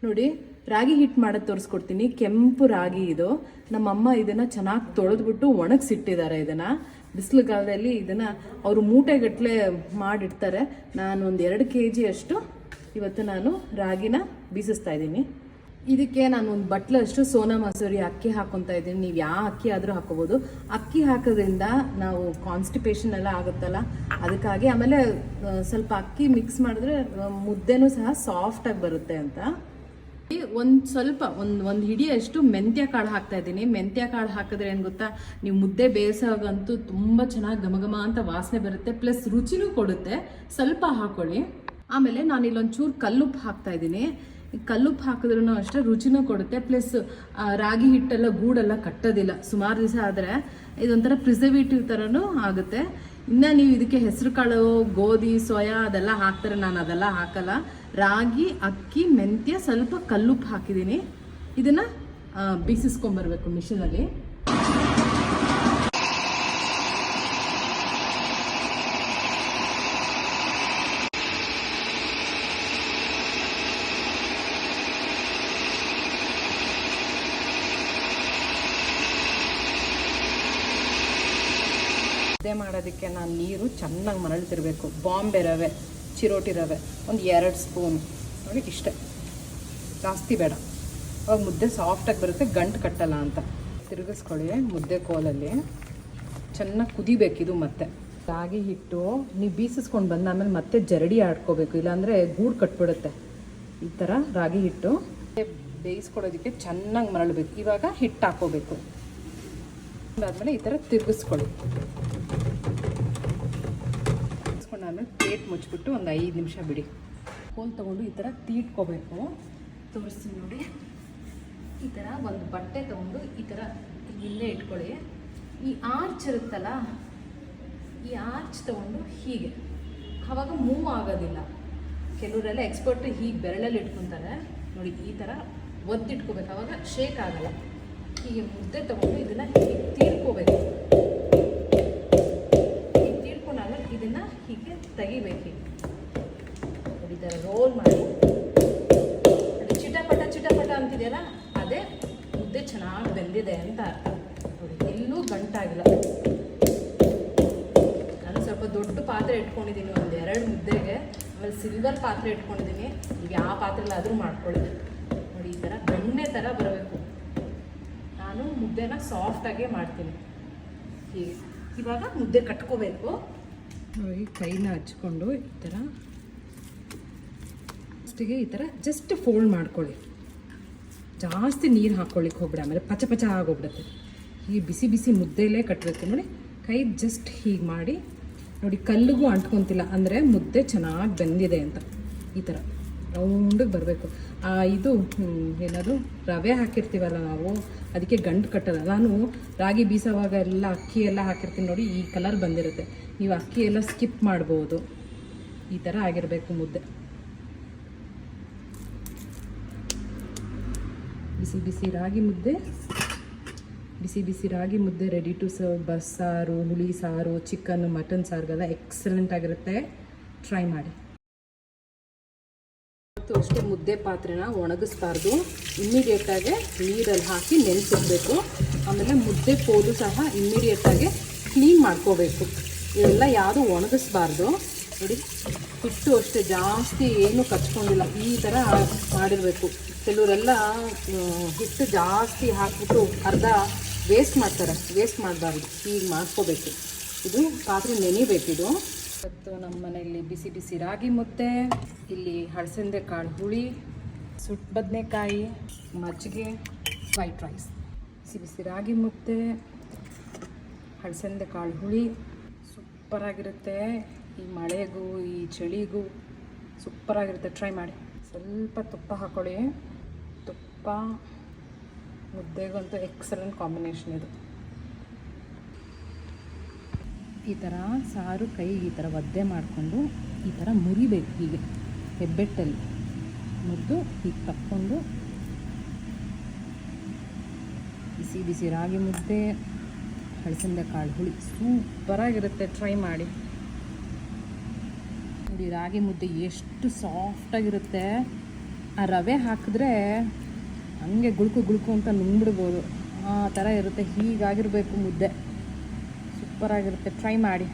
ನೋಡಿ ರಾಗಿ ಹಿಟ್ಟು ಮಾಡೋದು ತೋರಿಸ್ಕೊಡ್ತೀನಿ. ಕೆಂಪು ರಾಗಿ ಇದು. ನಮ್ಮಮ್ಮ ಇದನ್ನು ಚೆನ್ನಾಗಿ ತೊಳೆದ್ಬಿಟ್ಟು ಒಣಗಿಸಿಟ್ಟಿದ್ದಾರೆ. ಇದನ್ನು ಬಿಸಿಲುಗಾಲದಲ್ಲಿ ಇದನ್ನು ಅವರು ಮೂಟೆಗಟ್ಟಲೆ ಮಾಡಿಡ್ತಾರೆ. ನಾನು ಒಂದು 2 kg ಅಷ್ಟು ಇವತ್ತು ನಾನು ರಾಗಿನ ಬೀಸಿಸ್ತಾ ಇದ್ದೀನಿ. ಇದಕ್ಕೆ ನಾನು ಒಂದು ಬಟ್ಲಷ್ಟು ಸೋನಾ ಮಸೂರಿ ಅಕ್ಕಿ ಹಾಕೊತಾ ಇದ್ದೀನಿ. ನೀವು ಯಾವ ಅಕ್ಕಿ ಆದರೂ ಹಾಕೋಬೋದು. ಅಕ್ಕಿ ಹಾಕೋದ್ರಿಂದ ನಾವು ಕಾನ್ಸ್ಟಿಪೇಷನ್ ಎಲ್ಲ ಆಗುತ್ತಲ್ಲ, ಅದಕ್ಕಾಗಿ. ಆಮೇಲೆ ಸ್ವಲ್ಪ ಅಕ್ಕಿ ಮಿಕ್ಸ್ ಮಾಡಿದ್ರೆ ಮುದ್ದೆನೂ ಸಹ ಸಾಫ್ಟಾಗಿ ಬರುತ್ತೆ ಅಂತ. ಒಂದು ಹಿಡಿಯಷ್ಟು ಮೆಂತ್ಯ ಕಾಳು ಹಾಕ್ತಾ ಇದ್ದೀನಿ. ಮೆಂತ್ಯ ಕಾಳು ಹಾಕಿದ್ರೆ ಏನು ಗೊತ್ತಾ, ನೀವು ಮುದ್ದೆ ಬೇಯಿಸೋಗಂತೂ ತುಂಬ ಚೆನ್ನಾಗಿ ಘಮಘಮ ಅಂತ ವಾಸನೆ ಬರುತ್ತೆ, ಪ್ಲಸ್ ರುಚಿನೂ ಕೊಡುತ್ತೆ. ಸ್ವಲ್ಪ ಹಾಕೊಳ್ಳಿ. ಆಮೇಲೆ ನಾನು ಇಲ್ಲೊಂಚೂರು ಕಲ್ಲುಪ್ಪು ಹಾಕ್ತಾ ಇದ್ದೀನಿ. ಕಲ್ಲುಪ್ಪು ಹಾಕಿದ್ರೂ ಅಷ್ಟೇ ರುಚಿನೂ ಕೊಡುತ್ತೆ, ಪ್ಲಸ್ ರಾಗಿ ಹಿಟ್ಟೆಲ್ಲ ಗೂಡೆಲ್ಲ ಕಟ್ಟೋದಿಲ್ಲ. ಸುಮಾರು ದಿವಸ ಆದರೆ ಇದೊಂಥರ ಪ್ರಿಸರ್ವೇಟಿವ್ ಥರನೂ ಆಗುತ್ತೆ. ಇನ್ನು ನೀವು ಇದಕ್ಕೆ ಹೆಸರು ಕಾಳು, ಗೋಧಿ, ಸೋಯಾ ಅದೆಲ್ಲ ಹಾಕ್ತಾರೆ. ನಾನು ಅದೆಲ್ಲ ಹಾಕಲ್ಲ. ರಾಗಿ, ಅಕ್ಕಿ, ಮೆಂತ್ಯ, ಸ್ವಲ್ಪ ಕಲ್ಲುಪ್ಪು ಹಾಕಿದ್ದೀನಿ. ಇದನ್ನು ಬೀಸಿಸ್ಕೊಂಬರ್ಬೇಕು ಮಿಷಿನಲ್ಲಿ. ಮುದ್ದೆ ಮಾಡೋದಕ್ಕೆ ನಾನು ನೀರು ಚೆನ್ನಾಗಿ ಮರಳ್ತಿರ್ಬೇಕು. ಬಾಂಬೆ ರವೆ, ಚಿರೋಟಿ ರವೆ ಒಂದು 2 ಸ್ಪೂನ್ ನೋಡಿ, ಇಷ್ಟೇ, ಜಾಸ್ತಿ ಬೇಡ. ಅವಾಗ ಮುದ್ದೆ ಸಾಫ್ಟಾಗಿ ಬರುತ್ತೆ, ಗಂಟು ಕಟ್ಟಲ್ಲ ಅಂತ. ತಿರುಗಿಸ್ಕೊಳ್ಳಿ ಮುದ್ದೆ ಕೋಲಲ್ಲಿ. ಚೆನ್ನಾಗಿ ಕುದಿಬೇಕಿದು. ಮತ್ತೆ ರಾಗಿ ಹಿಟ್ಟು ನೀವು ಬೀಸಿಸ್ಕೊಂಡು ಬಂದಾದ್ಮೇಲೆ ಮತ್ತೆ ಜರಡಿ ಆಡ್ಕೋಬೇಕು, ಇಲ್ಲಾಂದರೆ ಗೂಡು ಕಟ್ಬಿಡುತ್ತೆ. ಈ ಥರ ರಾಗಿ ಹಿಟ್ಟು ಬೇಯಿಸ್ಕೊಳ್ಳೋದಕ್ಕೆ ಚೆನ್ನಾಗಿ ಮರಳಬೇಕು. ಇವಾಗ ಹಿಟ್ಟು ಹಾಕೋಬೇಕು. ಅದಾದಮೇಲೆ ಈ ಥರ ತಿರುಗಿಸ್ಕೊಳ್ಳಿ. ಆಮೇಲೆ ಪ್ಲೇಟ್ ಮುಚ್ಚಿಬಿಟ್ಟು ಒಂದು 5 ನಿಮಿಷ ಬಿಡಿ. ಕೋಲ್ ತೊಗೊಂಡು ಈ ಥರ ತೀಟ್ಕೋಬೇಕು. ತೋರಿಸ್ತೀನಿ ನೋಡಿ. ಈ ಥರ ಒಂದು ಬಟ್ಟೆ ತೊಗೊಂಡು ಈ ಥರ ಇಲ್ಲೇ ಇಟ್ಕೊಳ್ಳಿ. ಈ ಆರ್ಚ್ ಇರುತ್ತಲ್ಲ, ಈ ಆರ್ಚ್ ತೊಗೊಂಡು ಹೀಗೆ, ಆವಾಗ ಮೂವ್ ಆಗೋದಿಲ್ಲ. ಕೆಲವರೆಲ್ಲ ಎಕ್ಸ್ಪರ್ಟ್ ಹೀಗೆ ಬೆರಳಲ್ಲಿ ಇಟ್ಕೊತಾರೆ ನೋಡಿ. ಈ ಥರ ಒತ್ತಿಟ್ಕೋಬೇಕು, ಆವಾಗ ಶೇಕ್ ಆಗಲ್ಲ. ಹೀಗೆ ಮುದ್ದೆ ತೊಗೊಂಡು ಇದನ್ನು ಹೀಗೆ ತೀರ್ಕೋಬೇಕು. ಹೀಗೆ ತೀರ್ಕೊಂಡಾಗ ಇದನ್ನು ಹೀಗೆ ತೆಗಿಬೇಕು. ಈ ಥರ ರೋಲ್ ಮಾಡಿ ಚಿಟಪಟ ಅಂತಿದೆಯಲ್ಲ, ಅದೇ ಮುದ್ದೆ ಚೆನ್ನಾಗಿ ಬೆಂದಿದೆ ಅಂತ ಅರ್ಥ. ನೋಡಿ, ಎಲ್ಲೂ ಗಂಟಾಗಿಲ್ಲ. ನಾನು ಸ್ವಲ್ಪ ದೊಡ್ಡ ಪಾತ್ರೆ ಇಟ್ಕೊಂಡಿದ್ದೀನಿ ಒಂದು 2 ಮುದ್ದೆಗೆ. ಆಮೇಲೆ ಸಿಲ್ವರ್ ಪಾತ್ರೆ ಇಟ್ಕೊಂಡಿದ್ದೀನಿ. ಈಗ ಯಾವ ಪಾತ್ರೆಲ್ಲಾದರೂ ಮಾಡ್ಕೊಳ್ಳಿ. ನೋಡಿ, ಈ ಥರ ಬೆಣ್ಣೆ ಥರ ಬರಬೇಕು. ನಾನು ಮುದ್ದೆನ ಸಾಫ್ಟಾಗೇ ಮಾಡ್ತೀನಿ. ಹೀಗೆ ಇವಾಗ ಮುದ್ದೆ ಕಟ್ಕೋಬೇಕು. ನೋಡಿ, ಕೈನ ಹಚ್ಕೊಂಡು ಈ ಥರ ಫಸ್ಟಿಗೆ ಈ ಥರ ಜಸ್ಟ್ ಫೋಲ್ಡ್ ಮಾಡ್ಕೊಳ್ಳಿ. ಜಾಸ್ತಿ ನೀರು ಹಾಕ್ಕೊಳ್ಳಿಕ್ಕೆ ಹೋಗ್ಬಿಡ, ಆಮೇಲೆ ಪಚ ಆಗೋಗ್ಬಿಡುತ್ತೆ. ಹೀಗೆ ಬಿಸಿ ಬಿಸಿ ಮುದ್ದೆಯಲ್ಲೇ ಕಟ್ಟಬೇಕು. ನೋಡಿ, ಕೈ ಜಸ್ಟ್ ಹೀಗೆ ಮಾಡಿ ನೋಡಿ, ಕಲ್ಲಿಗೂ ಅಂಟ್ಕೊತಿಲ್ಲ, ಅಂದರೆ ಮುದ್ದೆ ಚೆನ್ನಾಗಿ ಬೆಂದಿದೆ ಅಂತ. ಈ ಥರ ರೌಂಡಿಗೆ ಬರಬೇಕು. ಇದು ಏನದು ರವೆ ಹಾಕಿರ್ತೀವಲ್ಲ ನಾವು, ಅದಕ್ಕೆ ಗಂಟು ಕಟ್ಟಲ್ಲ. ನಾನು ರಾಗಿ ಬೀಸೋವಾಗ ಎಲ್ಲ ಅಕ್ಕಿ ಎಲ್ಲ ಹಾಕಿರ್ತೀನಿ ನೋಡಿ, ಈ ಕಲರ್ ಬಂದಿರುತ್ತೆ. ನೀವು ಅಕ್ಕಿ ಎಲ್ಲ ಸ್ಕಿಪ್ ಮಾಡ್ಬೋದು. ಈ ಥರ ಆಗಿರಬೇಕು ಮುದ್ದೆ. ಬಿಸಿ ಬಿಸಿ ರಾಗಿ ಮುದ್ದೆ, ರೆಡಿ ಟು ಸರ್ವ್. ಬಸ್ಸಾರು, ಹುಳಿ ಸಾರು, ಚಿಕನ್, ಮಟನ್ ಸಾರಿಗೆಲ್ಲ ಎಕ್ಸಲೆಂಟ್ ಆಗಿರುತ್ತೆ. ಟ್ರೈ ಮಾಡಿ. ಮತ್ತು ಅಷ್ಟೇ ಮುದ್ದೆ ಪಾತ್ರೆನ ಒಣಗಿಸ್ಬಾರ್ದು. ಇಮ್ಮಿಡಿಯೇಟಾಗಿ ನೀರಲ್ಲಿ ಹಾಕಿ ನೆನೆಸಿಡ್ಬೇಕು. ಆಮೇಲೆ ಮುದ್ದೆ ಕೋಲು ಸಹ ಇಮ್ಮಿಡಿಯೇಟಾಗಿ ಕ್ಲೀನ್ ಮಾಡ್ಕೋಬೇಕು. ಇವೆಲ್ಲ ಯಾವುದು ಒಣಗಿಸ್ಬಾರ್ದು. ನೋಡಿ, ಹಿಟ್ಟು ಅಷ್ಟೇ ಜಾಸ್ತಿ ಏನೂ ಕಚ್ಕೊಂಡಿಲ್ಲ. ಈ ಥರ ಮಾಡಿರಬೇಕು. ಕೆಲವರೆಲ್ಲ ಹಿಟ್ಟು ಜಾಸ್ತಿ ಹಾಕ್ಬಿಟ್ಟು ಅರ್ಧ ವೇಸ್ಟ್ ಮಾಡ್ತಾರೆ. ವೇಸ್ಟ್ ಮಾಡಬಾರ್ದು, ಹೀಗೆ ಮಾಡ್ಕೋಬೇಕು. ಇದು ಪಾತ್ರೆ ನೆನಿಬೇಕಿದು. ಇವತ್ತು ನಮ್ಮ ಮನೆಯಲ್ಲಿ ಬಿಸಿ ಬಿಸಿ ರಾಗಿ ಮುದ್ದೆ, ಇಲ್ಲಿ ಹಳಸಂದೆ ಕಾಳು ಹುಳಿ, ಸುಟ್ಟು ಬದನೆಕಾಯಿ, ಮಜ್ಜಿಗೆ, ವೈಟ್ ರೈಸ್. ಬಿಸಿ ಬಿಸಿ ರಾಗಿ ಮುದ್ದೆ, ಹಳಸಂದೆ ಕಾಳು ಹುಳಿ ಸೂಪರಾಗಿರುತ್ತೆ. ಈ ಮಳೆಗೂ ಈ ಚಳಿಗೂ ಸೂಪರಾಗಿರುತ್ತೆ. ಟ್ರೈ ಮಾಡಿ. ಸ್ವಲ್ಪ ತುಪ್ಪ ಹಾಕ್ಕೊಳ್ಳಿ. ತುಪ್ಪ ಮುದ್ದೆಗಂತೂ ಎಕ್ಸಲೆಂಟ್ ಕಾಂಬಿನೇಷನ್ ಇದು. ಈ ಥರ ಸಾರು ಕೈಗೆ ಈ ಥರ ಒದ್ದೆ ಮಾಡಿಕೊಂಡು ಈ ಥರ ಮುರಿಬೇಕು. ಹೀಗೆ ಹೆಬ್ಬೆಟ್ಟಲ್ಲಿ ಮುರಿದು ಹೀಗೆ ತಕ್ಕೊಂಡು ಬಿಸಿ ಬಿಸಿ ರಾಗಿ ಮುದ್ದೆ, ಹಳಸಂದೆ ಕಾಳು ಹುಳಿ ಸೂಪರಾಗಿರುತ್ತೆ. ಟ್ರೈ ಮಾಡಿ ನೋಡಿ. ರಾಗಿ ಮುದ್ದೆ ಎಷ್ಟು ಸಾಫ್ಟಾಗಿರುತ್ತೆ. ಆ ರವೆ ಹಾಕಿದ್ರೆ ಹಂಗೆ ಗುಳುಕು ಗುಳುಕು ಅಂತ ನುಂಗ್ಬಿಡ್ಬೋದು, ಆ ಥರ ಇರುತ್ತೆ. ಹೀಗಾಗಿರಬೇಕು ಮುದ್ದೆ, ಸೂಪರಾಗಿರುತ್ತೆ. ಟ್ರೈ ಮಾಡಿ.